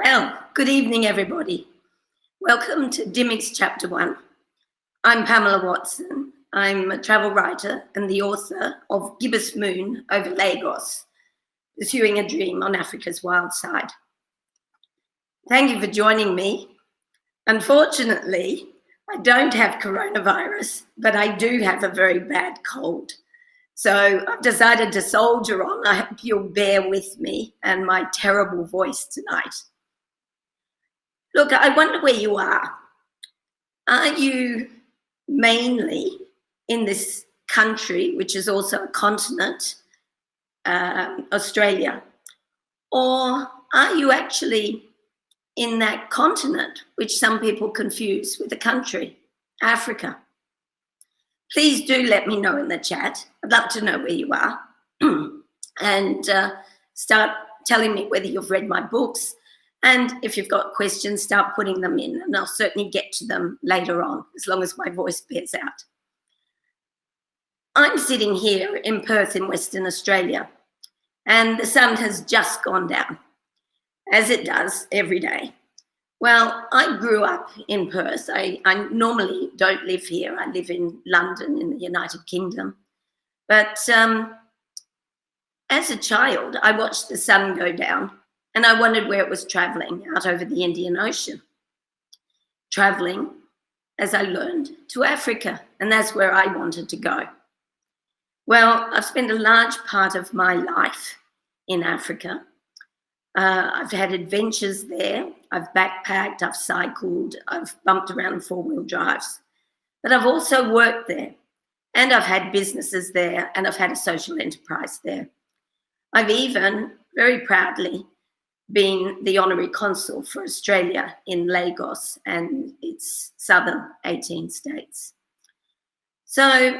Well, good evening, everybody. Welcome to Dymocks Chapter 1. I'm Pamela Watson. I'm a travel writer and the author of GIBBOUS Moon over Lagos, Pursuing a Dream on Africa's Wild Side. Thank you for joining me. Unfortunately, I don't have coronavirus, but I do have a very bad cold. So I've decided to soldier on. I hope you'll bear with me and my terrible voice tonight. Look, I wonder where you are. Are you mainly in this country, which is also a continent, Australia, or are you actually in that continent, which some people confuse with a country, Africa? Please do let me know in the chat. I'd love to know where you are. And start telling me whether you've read my books. And if you've got questions, start putting them in, and I'll certainly get to them later on, as long as my voice bears out. I'm sitting here in Perth in Western Australia, and the sun has just gone down, as it does every day. Well, I grew up in Perth. I normally don't live here. I live in London in the United Kingdom. But as a child, I watched the sun go down, and I wondered where it was traveling out over the Indian Ocean. Traveling, as I learned, to Africa, and that's where I wanted to go. Well, I've spent a large part of my life in Africa. I've had adventures there. I've backpacked, I've cycled, I've bumped around four-wheel drives. But I've also worked there, and I've had businesses there, and I've had a social enterprise there. I've even, very proudly, been the honorary consul for Australia in Lagos and its southern 18 states. So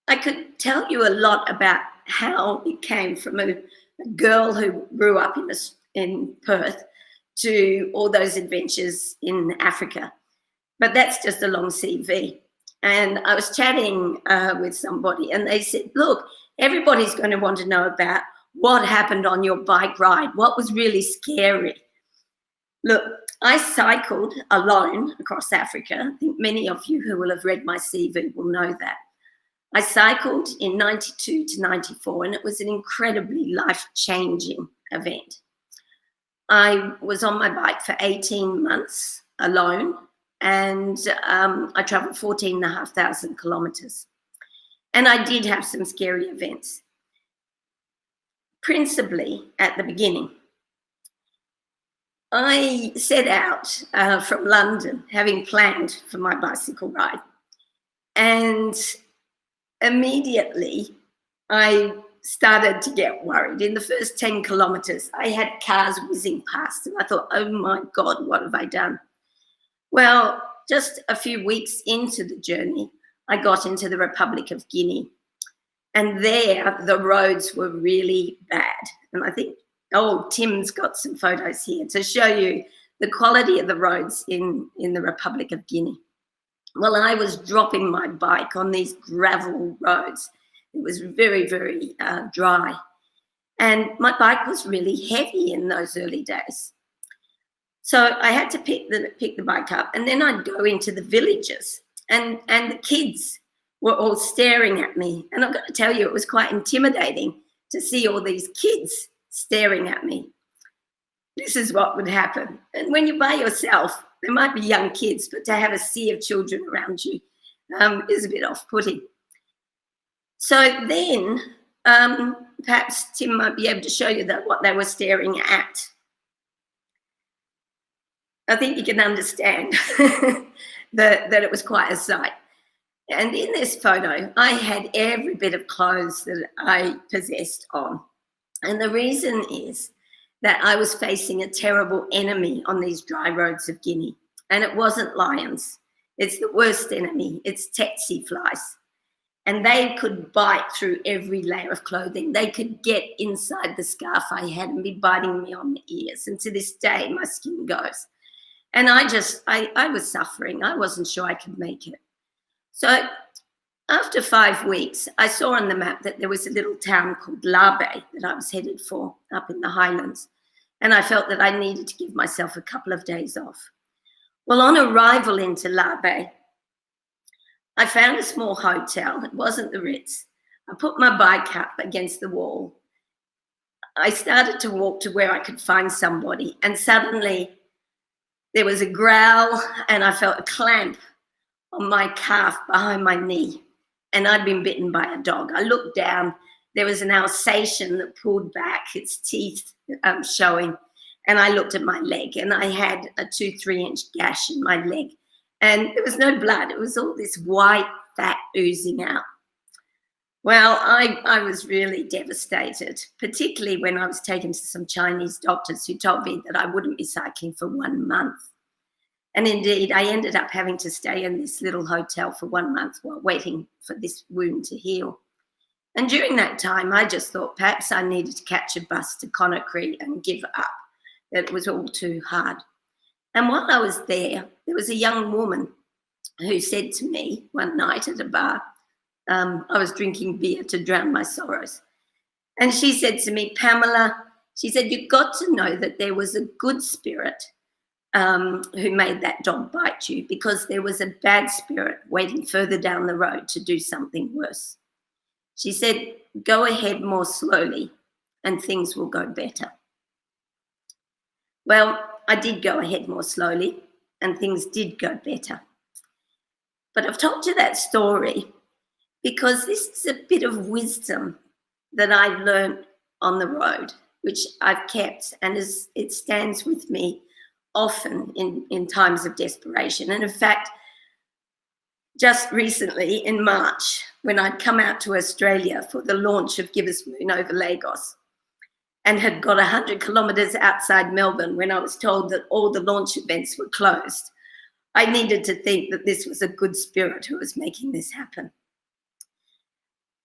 I could tell you a lot about how it came from a girl who grew up in Perth to all those adventures in Africa. But that's just a long CV. And I was chatting with somebody, and they said, look, everybody's going to want to know about what happened on your bike ride, what was really scary. Look, I cycled alone across Africa. I think many of you who will have read my CV will know that. I cycled in 92 to 94, and it was an incredibly life-changing event. I was on my bike for 18 months alone, and I traveled 14,500 kilometres. And I did have some scary events. Principally at the beginning. I set out from London, having planned for my bicycle ride. And immediately I started to get worried. In the first 10 kilometres, I had cars whizzing past, and I thought, oh my God, what have I done? Well, just a few weeks into the journey, I got into the Republic of Guinea. And there, the roads were really bad. And I think, Tim's got some photos here to show you the quality of the roads in the Republic of Guinea. Well, I was dropping my bike on these gravel roads. It was very, very dry. And my bike was really heavy in those early days. So I had to pick the bike up, and then I'd go into the villages, and the kids were all staring at me. And I've got to tell you, it was quite intimidating to see all these kids staring at me. This is what would happen. And when you're by yourself, there might be young kids, but to have a sea of children around you is a bit off-putting. So then, perhaps Tim might be able to show you what they were staring at. I think you can understand that it was quite a sight. And in this photo, I had every bit of clothes that I possessed on. And the reason is that I was facing a terrible enemy on these dry roads of Guinea. And it wasn't lions. It's the worst enemy. It's tsetse flies. And they could bite through every layer of clothing. They could get inside the scarf I had and be biting me on the ears. And to this day, my skin goes. And I was suffering. I wasn't sure I could make it. So after 5 weeks, I saw on the map that there was a little town called Labe that I was headed for up in the highlands. and I felt that I needed to give myself a couple of days off. Well, on arrival into Labe, I found a small hotel. It wasn't the Ritz. I put my bike up against the wall. I started to walk to where I could find somebody, and suddenly there was a growl and I felt a clamp on my calf behind my knee, and I'd been bitten by a dog. I looked down. There was an Alsatian that pulled back, its teeth showing, and I looked at my leg, and I had a 2-3-inch gash in my leg, and there was no blood. It was all this white fat oozing out. Well, I was really devastated, particularly when I was taken to some Chinese doctors who told me that I wouldn't be cycling for 1 month. And indeed, I ended up having to stay in this little hotel for 1 month while waiting for this wound to heal. And during that time, I just thought perhaps I needed to catch a bus to Conakry and give up, that it was all too hard. And while I was there was a young woman who said to me one night at a bar, I was drinking beer to drown my sorrows. And she said to me, Pamela, she said, you've got to know that there was a good spirit who made that dog bite you, because there was a bad spirit waiting further down the road to do something worse. She said, go ahead more slowly and things will go better. Well, I did go ahead more slowly and things did go better. But I've told you that story because this is a bit of wisdom that I learned on the road, which I've kept, and it stands with me often in times of desperation. And in fact, just recently in March, when I'd come out to Australia for the launch of GIBBOUS Moon over Lagos and had got 100 kilometres outside Melbourne when I was told that all the launch events were closed, I needed to think that this was a good spirit who was making this happen.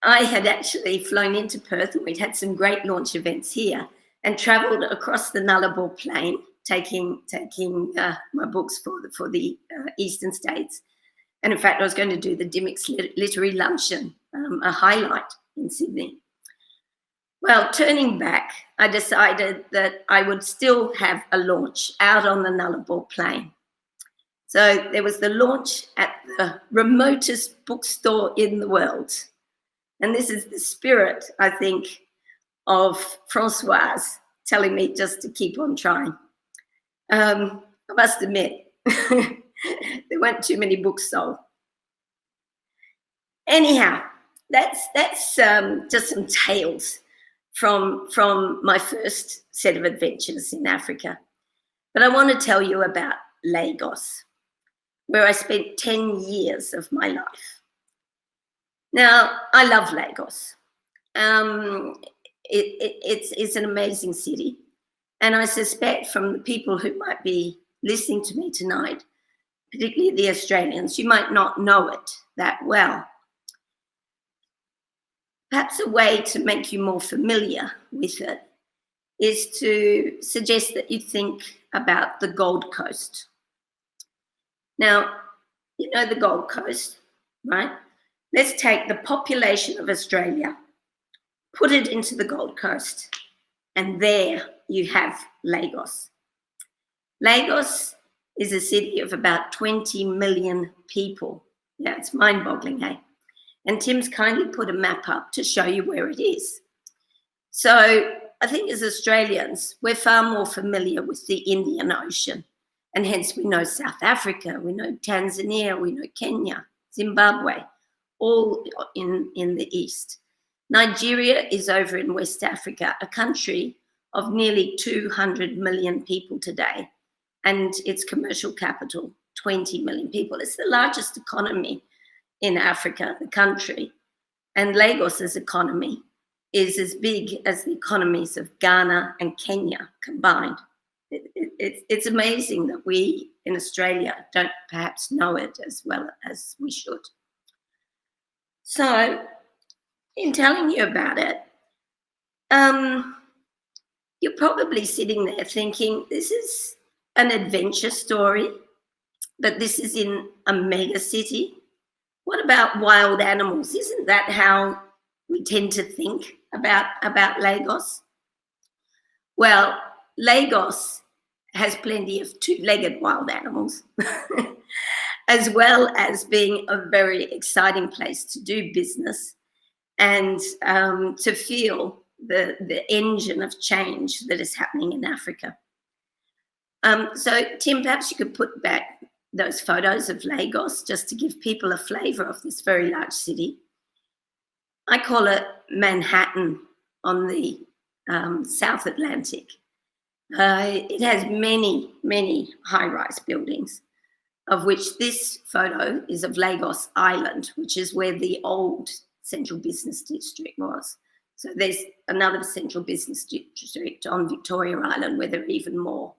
I had actually flown into Perth, and we'd had some great launch events here, and travelled across the Nullarbor Plain, taking my books for the eastern states. And in fact, I was going to do the Dymocks Literary Luncheon, a highlight in Sydney. Well, turning back, I decided that I would still have a launch out on the Nullarbor Plain. So there was the launch at the remotest bookstore in the world. And this is the spirit, I think, of Françoise telling me just to keep on trying. I must admit, there weren't too many books sold. Anyhow, that's just some tales from my first set of adventures in Africa. But I want to tell you about Lagos, where I spent 10 years of my life. Now, I love Lagos. It's an amazing city. And I suspect from the people who might be listening to me tonight, particularly the Australians, you might not know it that well. Perhaps a way to make you more familiar with it is to suggest that you think about the Gold Coast. Now, you know the Gold Coast, right? Let's take the population of Australia, put it into the Gold Coast, and there you have Lagos. Lagos is a city of about 20 million people. Yeah, it's mind-boggling, eh? And Tim's kindly put a map up to show you where it is. So I think as Australians, we're far more familiar with the Indian Ocean, and hence we know South Africa, we know Tanzania, we know Kenya, Zimbabwe, all in the east. Nigeria is over in West Africa, a country of nearly 200 million people today, and its commercial capital, 20 million people. It's the largest economy in Africa, the country, and Lagos's economy is as big as the economies of Ghana and Kenya combined. It's amazing that we in Australia don't perhaps know it as well as we should. So, in telling you about it, you're probably sitting there thinking, this is an adventure story, but this is in a mega city. What about wild animals? Isn't that how we tend to think about Lagos? Well, Lagos has plenty of two-legged wild animals, as well as being a very exciting place to do business and to feel the engine of change that is happening in Africa. So, Tim, perhaps you could put back those photos of Lagos just to give people a flavour of this very large city. I call it Manhattan on the South Atlantic. It has many, many high-rise buildings, of which this photo is of Lagos Island, which is where the old central business district was. So there's another central business district on Victoria Island where there are even more.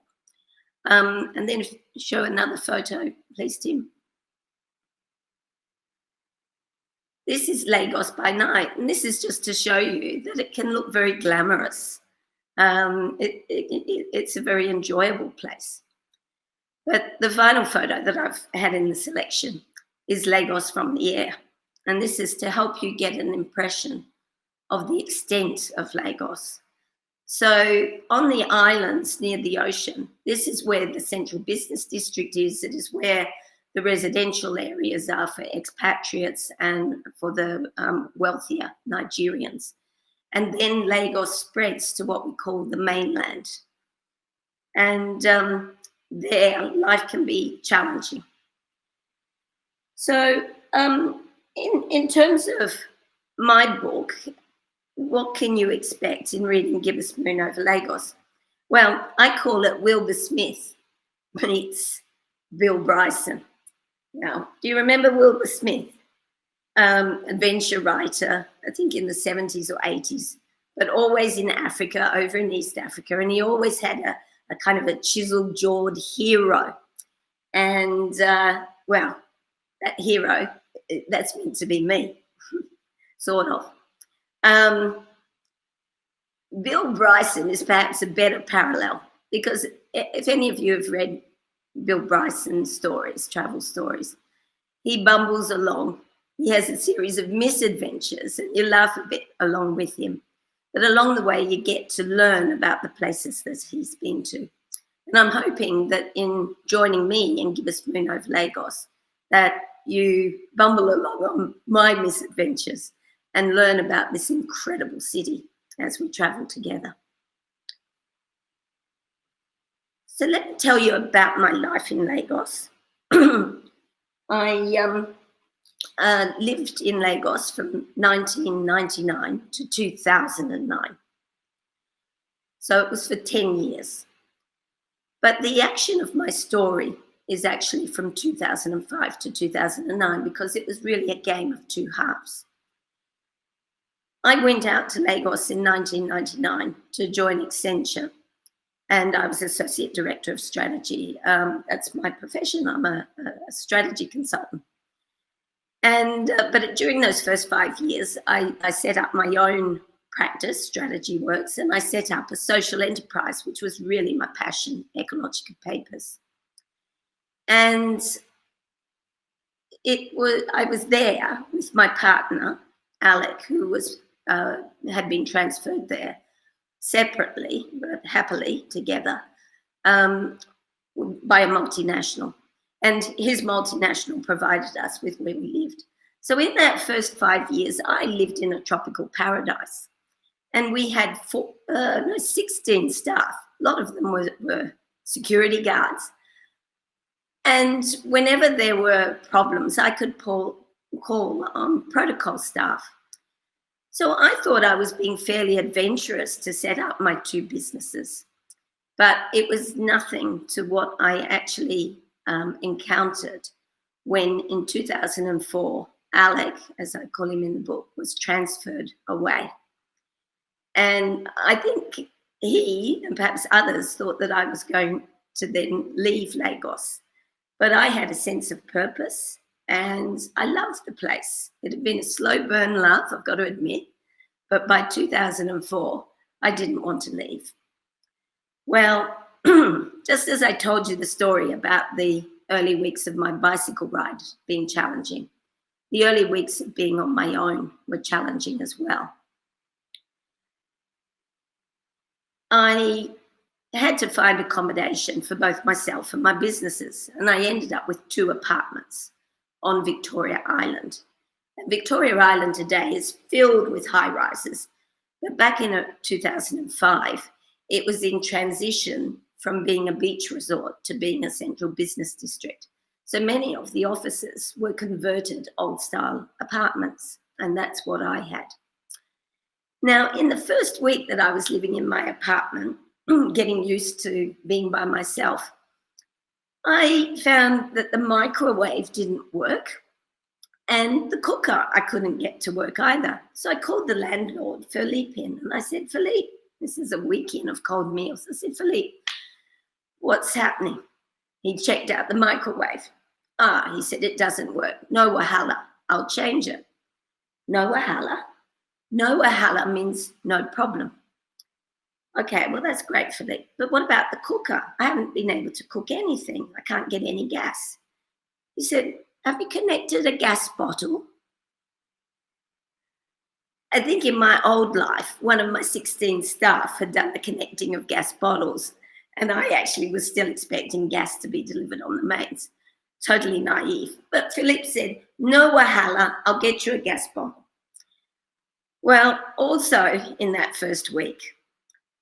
And then show another photo, please, Tim. This is Lagos by night, and this is just to show you that it can look very glamorous. It's a very enjoyable place. But the final photo that I've had in the selection is Lagos from the air. And this is to help you get an impression of the extent of Lagos. So on the islands near the ocean, this is where the central business district is. It is where the residential areas are for expatriates and for the wealthier Nigerians. And then Lagos spreads to what we call the mainland. And there, life can be challenging. So in terms of my book, what can you expect in reading Gibbous Moon over Lagos? Well, I call it Wilbur Smith meets Bill Bryson. Now, do you remember Wilbur Smith? Adventure writer, I think in the 70s or 80s, but always in Africa, over in East Africa. And he always had a kind of a chisel-jawed hero. And, well, that hero, that's meant to be me, sort of. Bill Bryson is perhaps a better parallel, because if any of you have read Bill Bryson's stories, travel stories, he bumbles along. He has a series of misadventures, and you laugh a bit along with him. But along the way, you get to learn about the places that he's been to. And I'm hoping that in joining me in Gibbous Moon over Lagos, that you bumble along on my misadventures and learn about this incredible city as we travel together. So let me tell you about my life in Lagos. I lived in Lagos from 1999 to 2009. So it was for 10 years. But the action of my story is actually from 2005 to 2009, because it was really a game of two halves. I went out to Lagos in 1999 to join Accenture, and I was Associate Director of Strategy. That's my profession. I'm a strategy consultant. And but during those first 5 years, I set up my own practice, Strategy Works, and I set up a social enterprise, which was really my passion, Ecological Papers. And I was there with my partner, Alec, who was had been transferred there separately, but happily together, by a multinational. And his multinational provided us with where we lived. So in that first 5 years, I lived in a tropical paradise. And we had 16 staff. A lot of them were security guards. And whenever there were problems, I could call on protocol staff. So I thought I was being fairly adventurous to set up my two businesses. But it was nothing to what I actually encountered when in 2004, Alec, as I call him in the book, was transferred away. And I think he, and perhaps others, thought that I was going to then leave Lagos. But I had a sense of purpose, and I loved the place. It had been a slow burn love, I've got to admit. But by 2004, I didn't want to leave. Well, just as I told you the story about the early weeks of my bicycle ride being challenging, the early weeks of being on my own were challenging as well. I had to find accommodation for both myself and my businesses, and I ended up with 2 apartments on Victoria Island. And Victoria Island today is filled with high-rises, but back in 2005, it was in transition from being a beach resort to being a central business district. So many of the offices were converted old-style apartments, and that's what I had. Now, in the first week that I was living in my apartment, getting used to being by myself, I found that the microwave didn't work and the cooker I couldn't get to work either. So I called the landlord, Philippe, in, and I said, Philippe, this is a weekend of cold meals. I said, Philippe, what's happening? He checked out the microwave. He said, it doesn't work. No wahala, I'll change it. No wahala? No wahala means no problem. Okay, well, that's great, Philippe. But what about the cooker? I haven't been able to cook anything. I can't get any gas. He said, have you connected a gas bottle? I think in my old life, one of my 16 staff had done the connecting of gas bottles, and I actually was still expecting gas to be delivered on the mains. Totally naive. But Philippe said, no wahala, I'll get you a gas bottle. Well, also in that first week,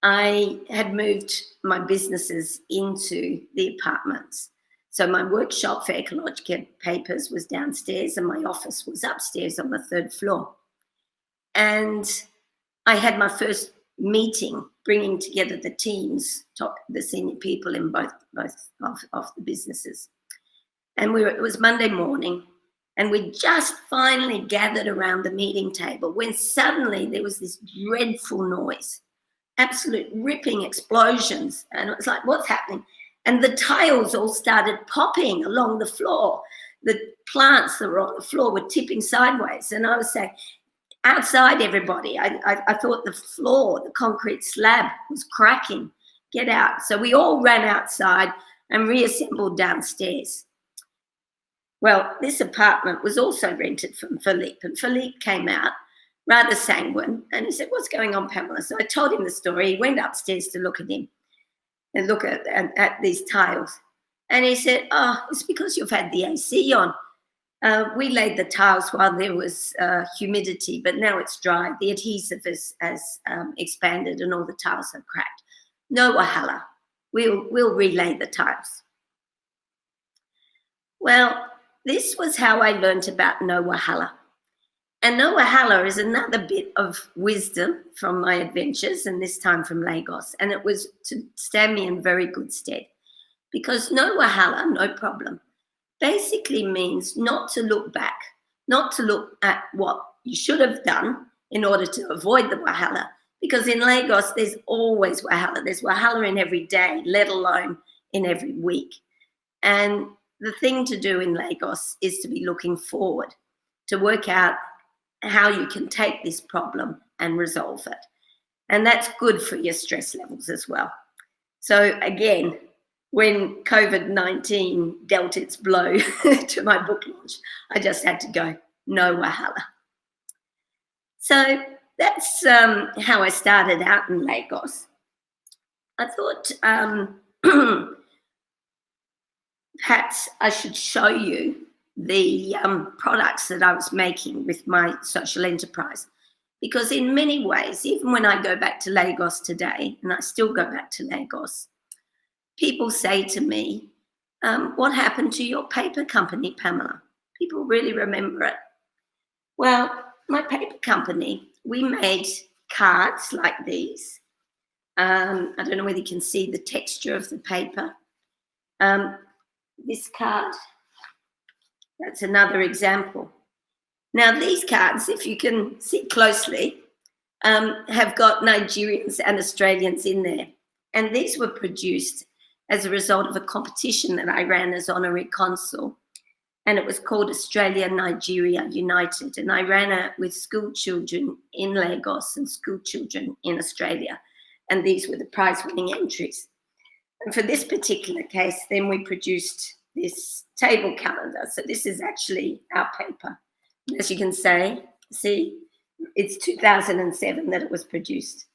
I had moved my businesses into the apartments. So my workshop for ecological papers was downstairs and my office was upstairs on the 3rd floor. And I had my first meeting bringing together the teams, the senior people in both of the businesses. And it was Monday morning, and we just finally gathered around the meeting table when suddenly there was this dreadful noise. Absolute ripping explosions. And it was like, what's happening? And the tiles all started popping along the floor. The plants that were on the floor were tipping sideways. And I was saying, outside, everybody. I thought the floor, the concrete slab was cracking. Get out. So we all ran outside and reassembled downstairs. Well, this apartment was also rented from Philippe. And Philippe came out rather sanguine, and he said, what's going on, Pamela? So I told him the story. He went upstairs to look at him and look at these tiles. And he said, it's because you've had the AC on. We laid the tiles while there was humidity, but now it's dry. The adhesive has expanded and all the tiles are cracked. No wahala. We'll relay the tiles. Well, this was how I learned about no wahala. And no wahala is another bit of wisdom from my adventures, and this time from Lagos. And it was to stand me in very good stead. Because no wahala, no problem, basically means not to look back, not to look at what you should have done in order to avoid the wahala. Because in Lagos, there's always wahala. There's wahala in every day, let alone in every week. And the thing to do in Lagos is to be looking forward, to work out how you can take this problem and resolve it. And that's good for your stress levels as well. So again, when COVID-19 dealt its blow to my book launch, I just had to go, no wahala. So that's how I started out in Lagos. I thought perhaps I should show you the products that I was making with my social enterprise. Because in many ways, even when I go back to Lagos today, and I still go back to Lagos, people say to me, what happened to your paper company, Pamela? People really remember it. Well, my paper company, we made cards like these. I don't know whether you can see the texture of the paper. This card, that's another example. Now, these cards, if you can see closely, have got Nigerians and Australians in there. And these were produced as a result of a competition that I ran as honorary consul. And it was called Australia-Nigeria United. And I ran it with school children in Lagos and school children in Australia. And these were the prize-winning entries. And for this particular case, then we produced this table calendar. So this is actually our paper. As you can see, it's 2007 that it was produced.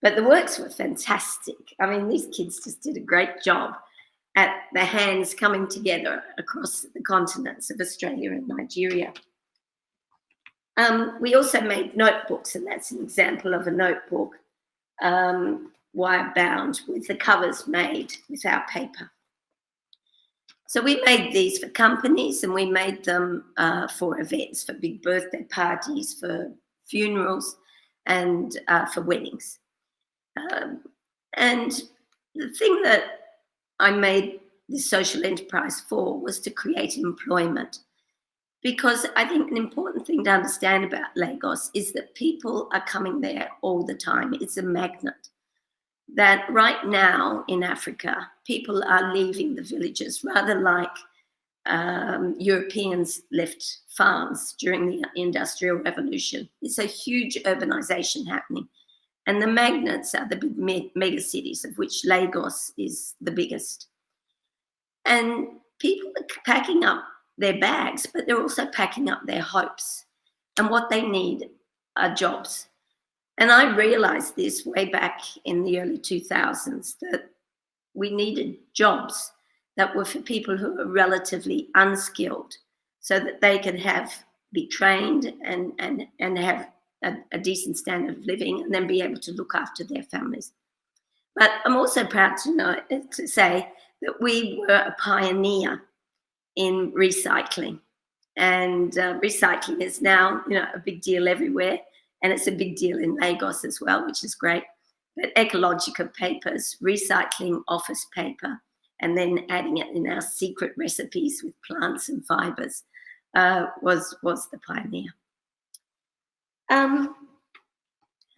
But the works were fantastic. I mean, these kids just did a great job at the hands coming together across the continents of Australia and Nigeria. We also made notebooks, and that's an example of a notebook, wire bound, with the covers made without paper. So we made these for companies, and we made them for events, for big birthday parties, for funerals, and for weddings. And the thing that I made this social enterprise for was to create employment. Because I think an important thing to understand about Lagos is that people are coming there all the time. It's a magnet. That right now in Africa, people are leaving the villages, rather like Europeans left farms during the Industrial Revolution. It's a huge urbanization happening. And the magnets are the big mega cities, of which Lagos is the biggest. And people are packing up their bags, but they're also packing up their hopes. And what they need are jobs. And I realized this way back in the early 2000s, that we needed jobs that were for people who are relatively unskilled, so that they could be trained and have a decent standard of living, and then be able to look after their families. But I'm also proud to say that we were a pioneer in recycling, and recycling is now a big deal everywhere, and it's a big deal in Lagos as well, which is great. But ecological papers, recycling office paper, and then adding it in our secret recipes with plants and fibers was the pioneer. How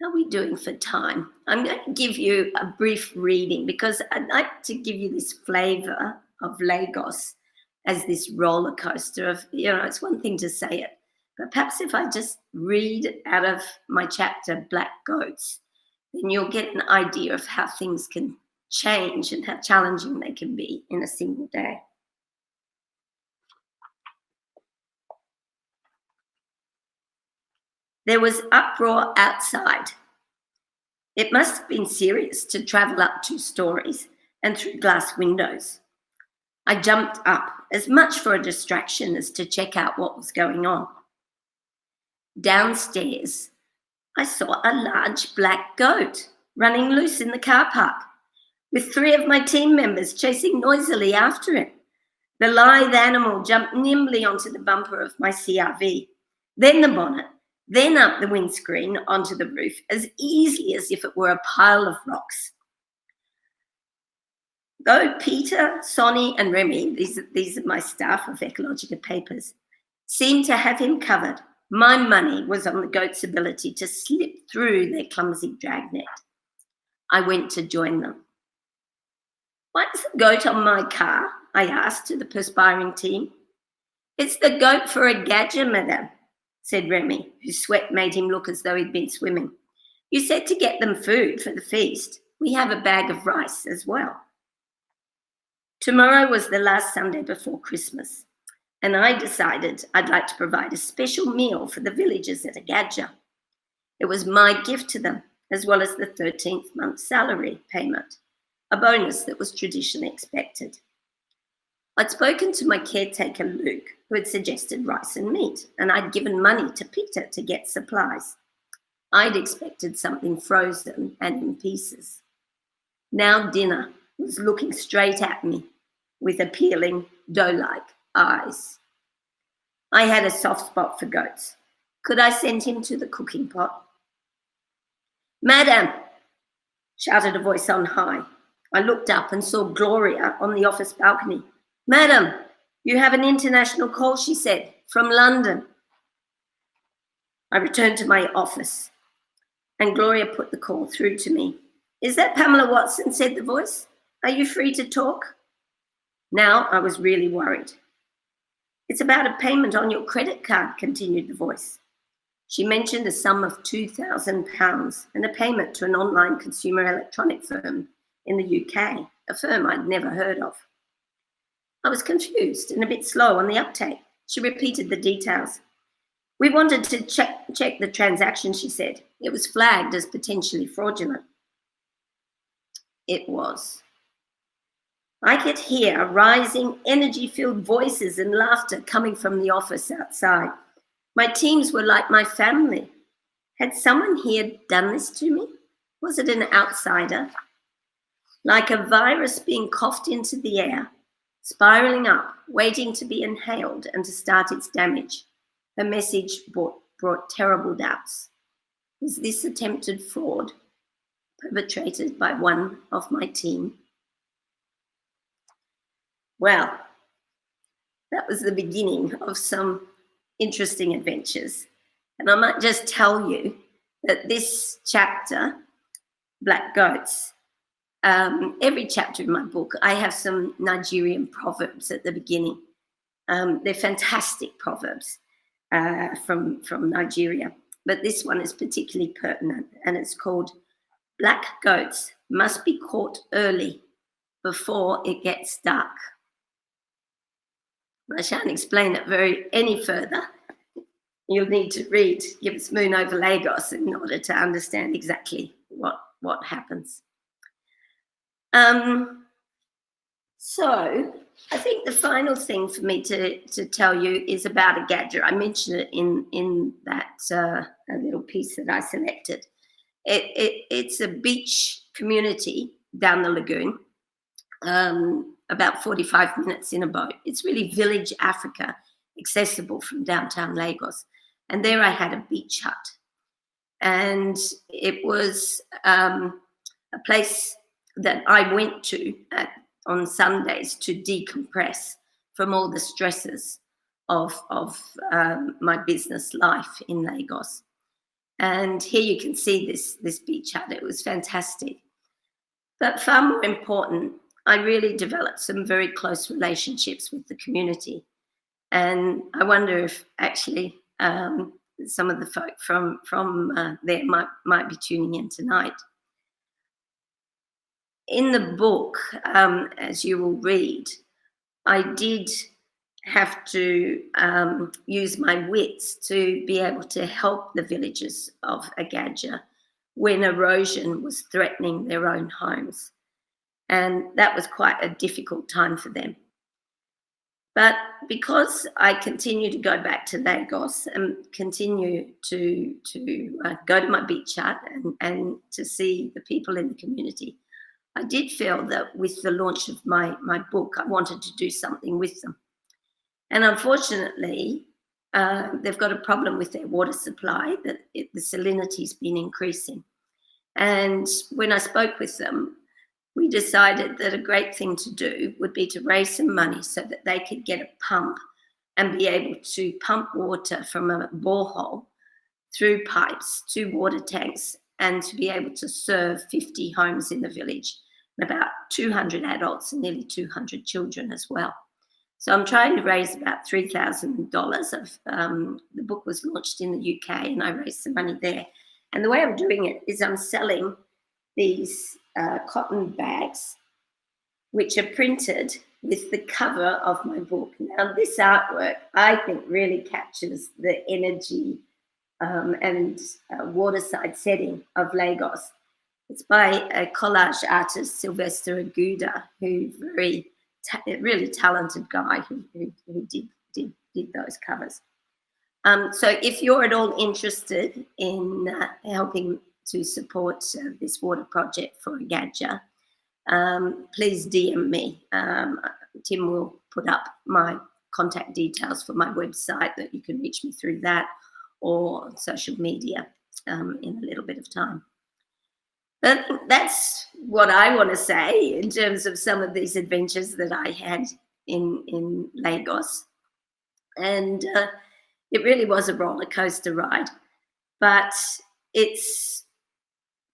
are we doing for time? I'm going to give you a brief reading, because I'd like to give you this flavor of Lagos as this roller coaster of, it's one thing to say it, but perhaps if I just read out of my chapter, Black Goats, then you'll get an idea of how things can change and how challenging they can be in a single day. There was uproar outside. It must have been serious to travel up 2 stories and through glass windows. I jumped up, as much for a distraction as to check out what was going on. Downstairs, I saw a large black goat running loose in the car park, with 3 of my team members chasing noisily after it. The lithe animal jumped nimbly onto the bumper of my CRV, then the bonnet, then up the windscreen onto the roof, as easily as if it were a pile of rocks. Though Peter, Sonny, and Remy, these are my staff of ecological papers, seemed to have him covered, my money was on the goat's ability to slip through their clumsy dragnet. I went to join them. "Why is the goat on my car?" I asked to the perspiring team. "It's the goat for a gadget, madame," said Remy, whose sweat made him look as though he'd been swimming. "You said to get them food for the feast. We have a bag of rice as well." Tomorrow was the last Sunday before Christmas, and I decided I'd like to provide a special meal for the villagers at Agaja. It was my gift to them, as well as the 13th month's salary payment, a bonus that was traditionally expected. I'd spoken to my caretaker, Luke, who had suggested rice and meat, and I'd given money to Peter to get supplies. I'd expected something frozen and in pieces. Now dinner was looking straight at me with appealing, doe-like eyes. I had a soft spot for goats. Could I send him to the cooking pot? "Madam," shouted a voice on high. I looked up and saw Gloria on the office balcony. "Madam, you have an international call," she said, "from London." I returned to my office, and Gloria put the call through to me. "Is that Pamela Watson?" said the voice. "Are you free to talk?" Now I was really worried. "It's about a payment on your credit card," continued the voice. She mentioned a sum of £2,000 and a payment to an online consumer electronic firm in the UK, a firm I'd never heard of. I was confused and a bit slow on the uptake. She repeated the details. "We wanted to check the transaction," she said. "It was flagged as potentially fraudulent." it was. I could hear rising, energy-filled voices and laughter coming from the office outside. My teams were like my family. Had someone here done this to me? Was it an outsider? Like a virus being coughed into the air, spiraling up, waiting to be inhaled and to start its damage. Her message brought terrible doubts. Was this attempted fraud perpetrated by one of my team? Well, that was the beginning of some interesting adventures. And I might just tell you that this chapter, Black Goats, every chapter in my book, I have some Nigerian proverbs at the beginning. They're fantastic proverbs from Nigeria, but this one is particularly pertinent, and it's called Black Goats Must Be Caught Early Before It Gets Dark. I shan't explain it any further. You'll need to read Gibbous Moon over Lagos in order to understand exactly what happens. So I think the final thing for me to tell you is about a gadget. I mentioned it in that little piece that I selected. It's a beach community down the lagoon, about 45 minutes in a boat. It's really village Africa, accessible from downtown Lagos. And there I had a beach hut. And it was a place that I went to on Sundays to decompress from all the stresses of my business life in Lagos. And here you can see this beach hut. It was fantastic. But far more important, I really developed some very close relationships with the community. And I wonder if actually some of the folk from there might be tuning in tonight. In the book, as you will read, I did have to use my wits to be able to help the villagers of Agaja when erosion was threatening their own homes. And that was quite a difficult time for them. But because I continue to go back to Lagos and continue to go to my beach hut and to see the people in the community, I did feel that with the launch of my book, I wanted to do something with them. And unfortunately, they've got a problem with their water supply, that the salinity's been increasing. And when I spoke with them, we decided that a great thing to do would be to raise some money so that they could get a pump and be able to pump water from a borehole through pipes to water tanks, and to be able to serve 50 homes in the village, and about 200 adults and nearly 200 children as well. So I'm trying to raise about $3,000. The book was launched in the UK and I raised some money there. And the way I'm doing it is I'm selling these cotton bags, which are printed with the cover of my book. Now, this artwork, I think, really captures the energy and waterside setting of Lagos. It's by a collage artist, Sylvester Aguda, who's really talented guy who did those covers. So if you're at all interested in helping to support this water project for Agaja, please DM me. Tim will put up my contact details for my website, that you can reach me through that, or social media in a little bit of time. But that's what I want to say in terms of some of these adventures that I had in Lagos. And it really was a roller coaster ride, but it's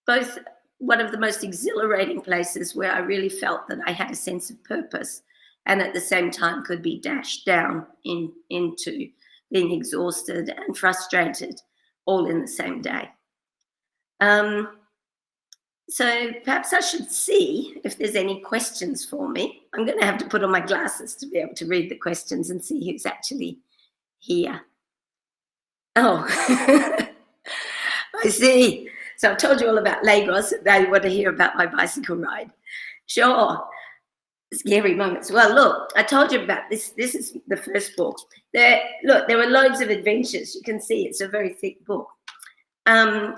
both one of the most exhilarating places where I really felt that I had a sense of purpose, and at the same time could be dashed down into being exhausted and frustrated all in the same day. So perhaps I should see if there's any questions for me. I'm going to have to put on my glasses to be able to read the questions and see who's actually here. Oh, I see. So I've told you all about Lagos. Now you want to hear about my bicycle ride. Sure. Scary moments. Well, look, I told you about this. This is the first book. There were loads of adventures. You can see it's a very thick book. The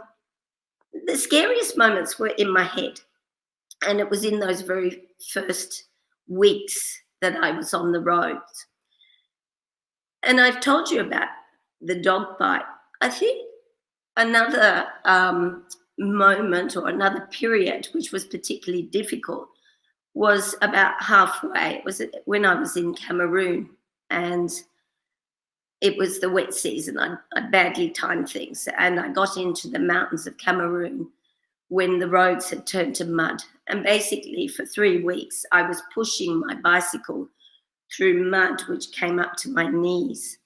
scariest moments were in my head. And it was in those very first weeks that I was on the roads. And I've told you about the dog bite. I think another moment or another period which was particularly difficult was about halfway. It was when I was in Cameroon, and it was the wet season. I badly timed things, and I got into the mountains of Cameroon when the roads had turned to mud. And basically for 3 weeks, I was pushing my bicycle through mud, which came up to my knees.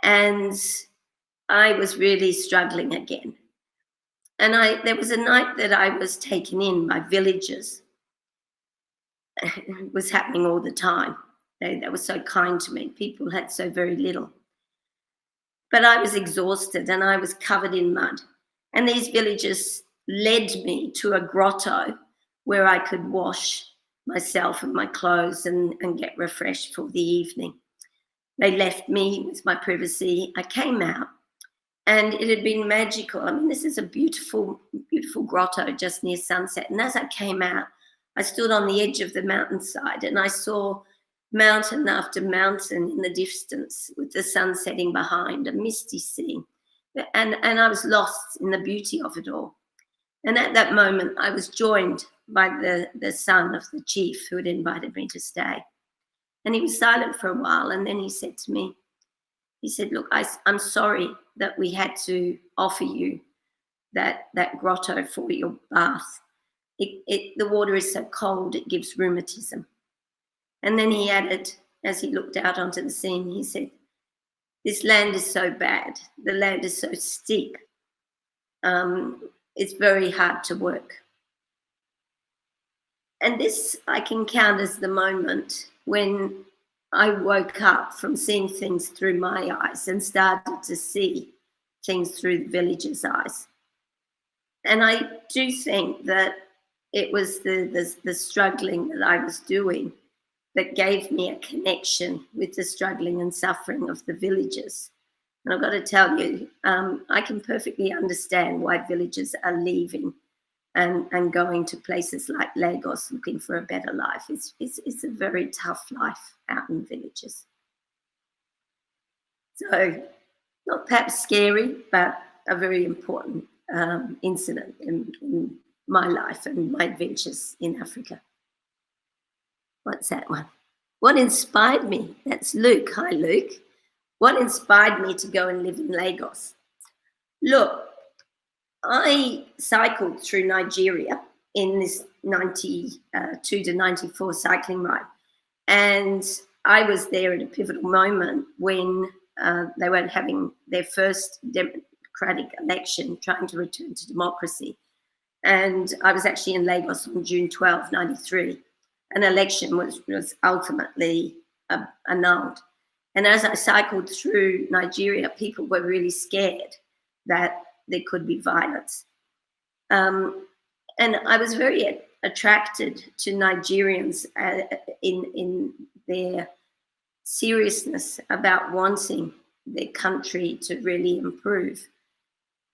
And I was really struggling again. And there was a night that I was taken in by villagers. It was happening all the time. They were so kind to me. People had so very little. But I was exhausted and I was covered in mud. And these villagers led me to a grotto where I could wash myself and my clothes and get refreshed for the evening. They left me with my privacy. I came out and it had been magical. I mean, this is a beautiful, beautiful grotto just near sunset. And as I came out, I stood on the edge of the mountainside and I saw mountain after mountain in the distance with the sun setting behind, a misty sea. And I was lost in the beauty of it all. And at that moment, I was joined by the son of the chief who had invited me to stay. And he was silent for a while. And then he said to me, he said, look, I'm sorry that we had to offer you that grotto for your bath. The water is so cold, it gives rheumatism. And then he added, as he looked out onto the scene, he said, this land is so bad. The land is so steep. It's very hard to work. And this I can count as the moment when I woke up from seeing things through my eyes and started to see things through the villagers' eyes. And I do think that it was the struggling that I was doing that gave me a connection with the struggling and suffering of the villagers. And I've got to tell you, I can perfectly understand why villagers are leaving and going to places like Lagos looking for a better life. It's a very tough life out in villages. So not perhaps scary, but a very important incident in my life and my adventures in Africa. What's that one? What inspired me? That's Luke. Hi, Luke. What inspired me to go and live in Lagos? Look, I cycled through Nigeria in this 92 to 94 cycling ride. And I was there at a pivotal moment when they were having their first democratic election, trying to return to democracy. And I was actually in Lagos on June 12, 93. An election was ultimately annulled. And as I cycled through Nigeria, people were really scared that there could be violence. And I was very attracted to Nigerians in their seriousness about wanting their country to really improve.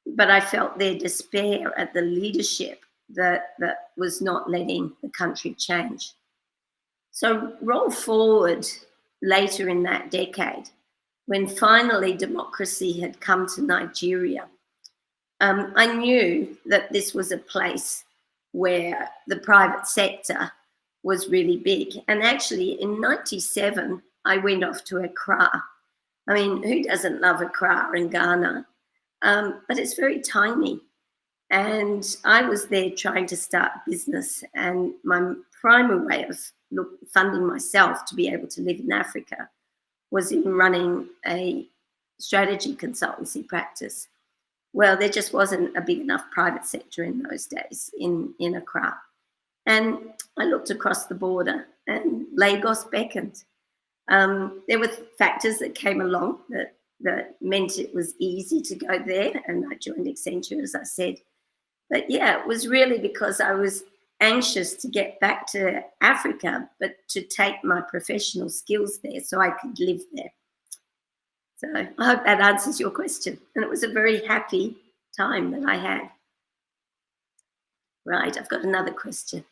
But I felt their despair at the leadership that was not letting the country change. So roll forward later in that decade, when finally democracy had come to Nigeria, I knew that this was a place where the private sector was really big. And actually in 97, I went off to Accra. I mean, who doesn't love Accra in Ghana? But it's very tiny. And I was there trying to start business, and my primary way of funding myself to be able to live in Africa was in running a strategy consultancy practice. Well, there just wasn't a big enough private sector in those days in Accra. And I looked across the border and Lagos beckoned. There were factors that came along that meant it was easy to go there, and I joined Accenture, as I said. But yeah, it was really because I was anxious to get back to Africa, but to take my professional skills there so I could live there. So I hope that answers your question. And it was a very happy time that I had. Right, I've got another question.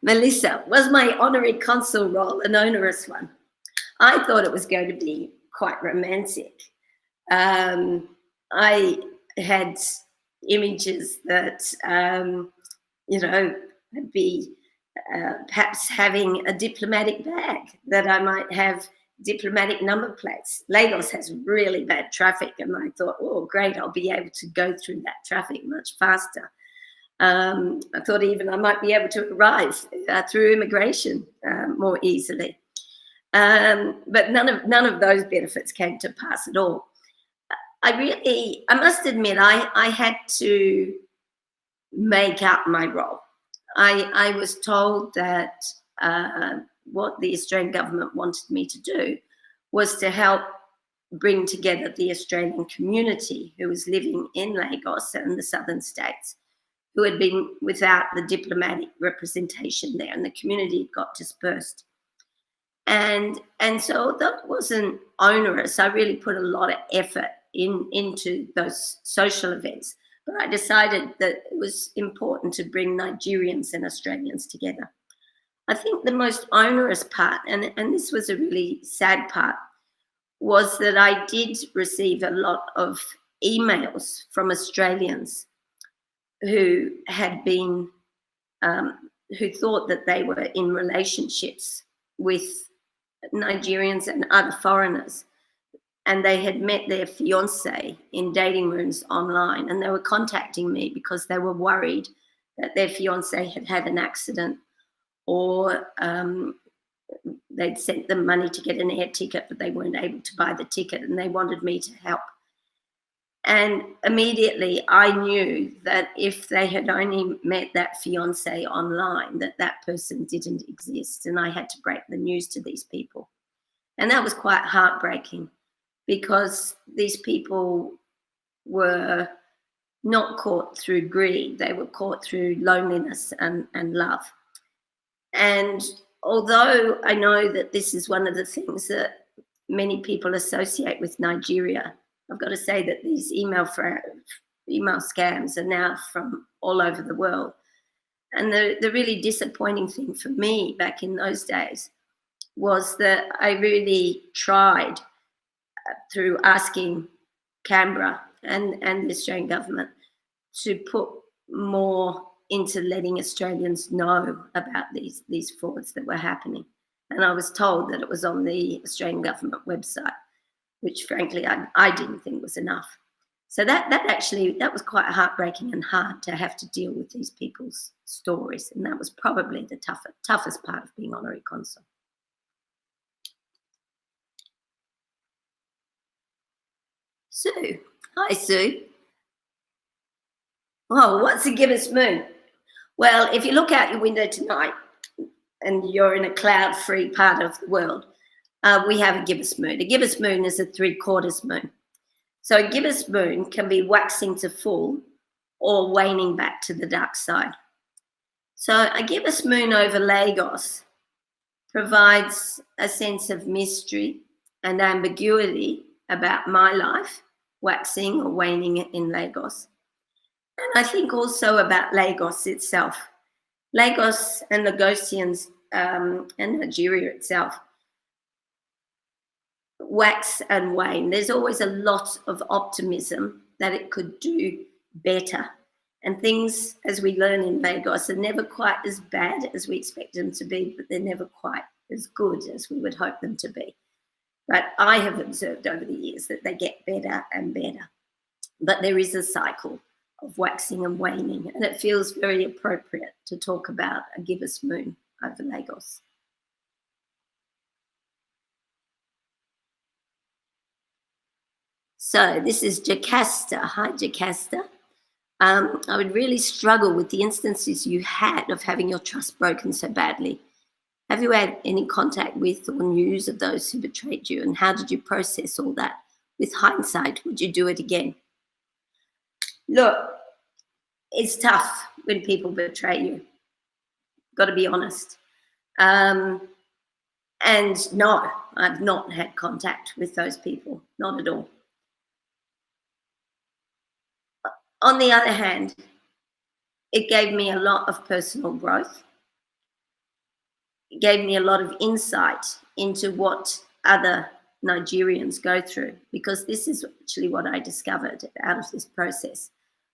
Melissa, was my honorary consul role an onerous one? I thought it was going to be quite romantic. I had images that, I'd be perhaps having a diplomatic bag, that I might have diplomatic number plates. Lagos has really bad traffic, and I thought, oh, great, I'll be able to go through that traffic much faster. I thought even I might be able to arrive through immigration more easily. But none of those benefits came to pass at all. I must admit, I had to make up my role. I was told that what the Australian government wanted me to do was to help bring together the Australian community who was living in Lagos and the southern states, who had been without the diplomatic representation there, and the community got dispersed. And so that wasn't onerous. I really put a lot of effort into those social events. But I decided that it was important to bring Nigerians and Australians together. I think the most onerous part, and this was a really sad part, was that I did receive a lot of emails from Australians who had been, who thought that they were in relationships with Nigerians and other foreigners, and they had met their fiancé in dating rooms online, and they were contacting me because they were worried that their fiancé had had an accident, or they'd sent them money to get an air ticket, but they weren't able to buy the ticket, and they wanted me to help. And immediately I knew that if they had only met that fiancé online, that person didn't exist, and I had to break the news to these people. And that was quite heartbreaking, because these people were not caught through greed, they were caught through loneliness and love. And although I know that this is one of the things that many people associate with Nigeria, I've got to say that these email scams are now from all over the world. And the really disappointing thing for me back in those days was that I really tried through asking Canberra and the Australian government to put more into letting Australians know about these frauds that were happening. And I was told that it was on the Australian government website, which frankly I didn't think was enough. So that was quite heartbreaking and hard to have to deal with these people's stories. And that was probably the toughest part of being honorary consul. Sue. Hi, Sue. Oh, what's a gibbous moon? Well, if you look out your window tonight and you're in a cloud-free part of the world, we have a gibbous moon. A gibbous moon is a 3/4 moon. So a gibbous moon can be waxing to full or waning back to the dark side. So a gibbous moon over Lagos provides a sense of mystery and ambiguity about my life, waxing or waning in Lagos. And I think also about Lagos itself. Lagos and Lagosians and Nigeria itself wax and wane. There's always a lot of optimism that it could do better. And things, as we learn in Lagos, are never quite as bad as we expect them to be, but they're never quite as good as we would hope them to be. But I have observed over the years that they get better and better. But there is a cycle of waxing and waning, and it feels very appropriate to talk about a gibbous moon over Lagos. So this is Jocasta. Hi, Jocasta. I would really struggle with the instances you had of having your trust broken so badly. Have you had any contact with or news of those who betrayed you, and how did you process all that? With hindsight, would you do it again? Look, it's tough when people betray you. Got to be honest. And no, I've not had contact with those people, not at all. On the other hand, it gave me a lot of personal growth. It gave me a lot of insight into what other Nigerians go through, because this is actually what I discovered out of this process.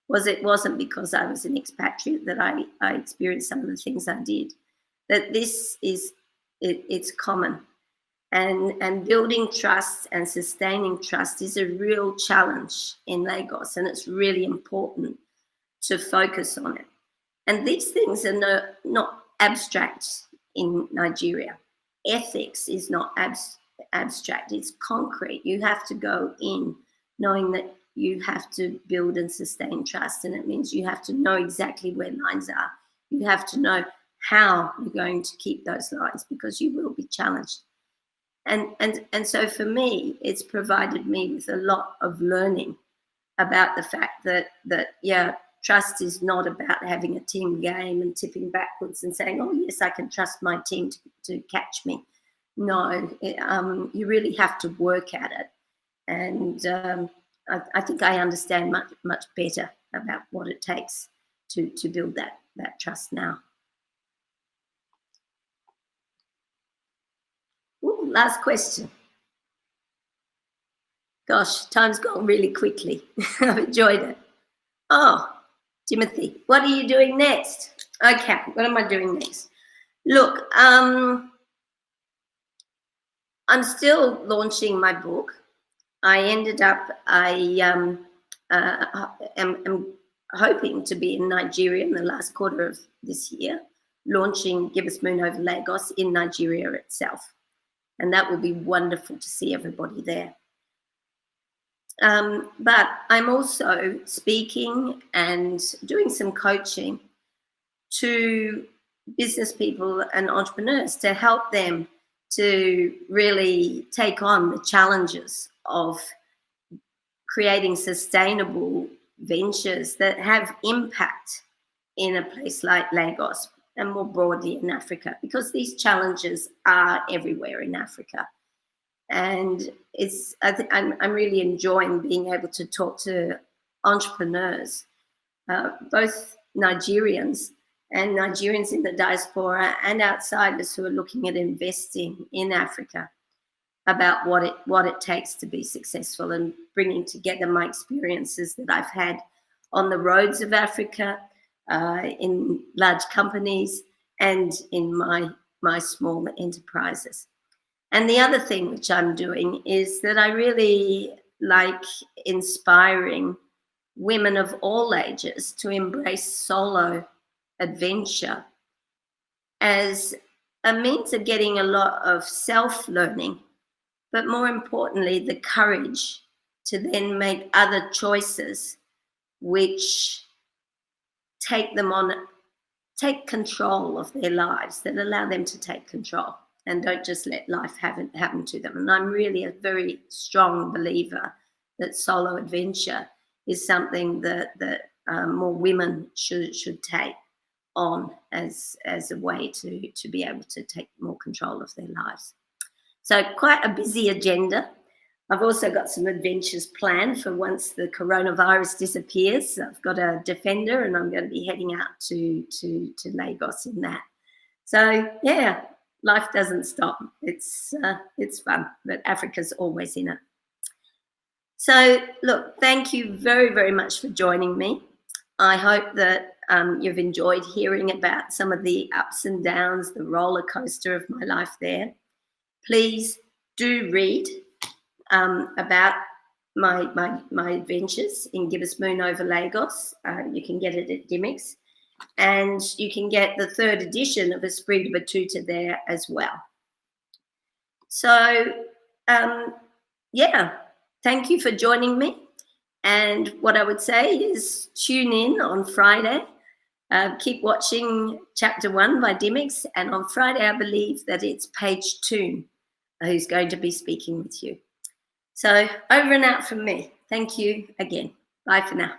It wasn't because I was an expatriate that I experienced some of the things I did, that this is, it's common. And building trust and sustaining trust is a real challenge in Lagos, and it's really important to focus on it. And these things are not abstract in Nigeria. Ethics is not abstract, it's concrete. You have to go in knowing that you have to build and sustain trust, and it means you have to know exactly where lines are. You have to know how you're going to keep those lines, because you will be challenged. And so for me, it's provided me with a lot of learning about the fact that yeah, trust is not about having a team game and tipping backwards and saying, oh yes, I can trust my team to catch me. No, you really have to work at it. And I think I understand much better about what it takes to build that trust now. Ooh, last question. Gosh, time's gone really quickly. I've enjoyed it. Oh, Timothy, what are you doing next? Okay, what am I doing next? Look, I'm still launching my book. I ended up, am hoping to be in Nigeria in the last quarter of this year, launching GIBBOUS Moon over Lagos in Nigeria itself. And that will be wonderful to see everybody there. But I'm also speaking and doing some coaching to business people and entrepreneurs to help them to really take on the challenges of creating sustainable ventures that have impact in a place like Lagos and more broadly in Africa, because these challenges are everywhere in Africa. And I think I'm really enjoying being able to talk to entrepreneurs, both Nigerians and Nigerians in the diaspora and outsiders who are looking at investing in Africa, about what it takes to be successful, and bringing together my experiences that I've had on the roads of Africa, in large companies and in my small enterprises. And the other thing which I'm doing is that I really like inspiring women of all ages to embrace solo adventure as a means of getting a lot of self-learning, but more importantly, the courage to then make other choices which take control of their lives, that allow them to take control and don't just let life happen to them. And I'm really a very strong believer that solo adventure is something that more women should take on as a way to be able to take more control of their lives. So quite a busy agenda. I've also got some adventures planned for once the coronavirus disappears. I've got a Defender, and I'm going to be heading out to Lagos in that. So yeah, life doesn't stop. It's fun, but Africa's always in it. So look, thank you very, very much for joining me. I hope that you've enjoyed hearing about some of the ups and downs, the roller coaster of my life there. Please do read about my adventures in GIBBOUS Moon over Lagos. You can get it at Dymocks, and you can get the 3rd edition of Esprit de Batuta there as well. So yeah, thank you for joining me. And what I would say is tune in on Friday. Keep watching Chapter 1 by Dymocks, and on Friday I believe that it's Paige Toon who's going to be speaking with you. So over and out from me. Thank you again. Bye for now.